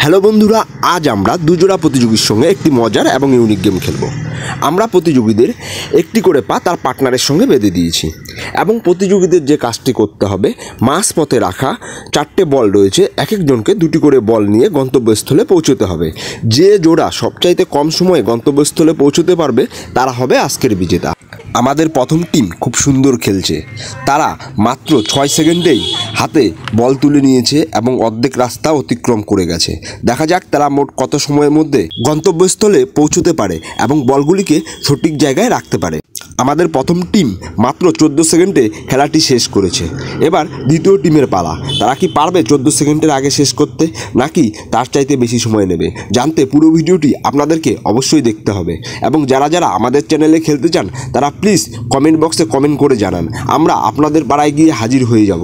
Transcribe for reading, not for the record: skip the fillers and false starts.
Hello বন্ধুরা, আজ আমরা দুজোড়া প্রতিযোগীর সঙ্গে একটি মজার এবং ইউনিক গেম খেলব। আমরা প্রতিযোগীদের একটি করে পা তার পার্টনারের সঙ্গে বেঁধে দিয়েছি এবং প্রতিযোগীদের যে কাজটি করতে হবে, মাঝপথে রাখা 4টে বল রয়েছে, এক একজনকে 2টি করে বল নিয়ে গন্তব্যস্থলে পৌঁছতে হবে। যে জোড়া সবচাইতে কম সময়ে গন্তব্যস্থলে পৌঁছতে পারবে তারা হবে আজকের বিজেতা। আমাদের প্রথম টিম খুব সুন্দর খেলছে। তারা মাত্র 6 সেকেন্ডেই হাতে বল তুলে নিয়েছে এবং অর্ধেক রাস্তা অতিক্রম করে গেছে। দেখা যাক তারা মোট কত সময়ের মধ্যে গন্তব্যস্থলে পৌঁছতে পারে এবং বলগুলিকে সঠিক জায়গায় রাখতে পারে। আমাদের প্রথম টিম মাত্র 14 সেকেন্ডে খেলাটি শেষ করেছে। এবার দ্বিতীয় টিমের পালা। তারা কি পারবে 14 সেকেন্ডের আগে শেষ করতে, নাকি তার চাইতে বেশি সময় নেবে? জানতে পুরো ভিডিওটি আপনাদেরকে অবশ্যই দেখতে হবে এবং যারা যারা আমাদের চ্যানেলে খেলতে চান তারা প্লিজ কমেন্ট বক্সে কমেন্ট করে জানান। আমরা আপনাদের পাড়ায় গিয়ে হাজির হয়ে যাব।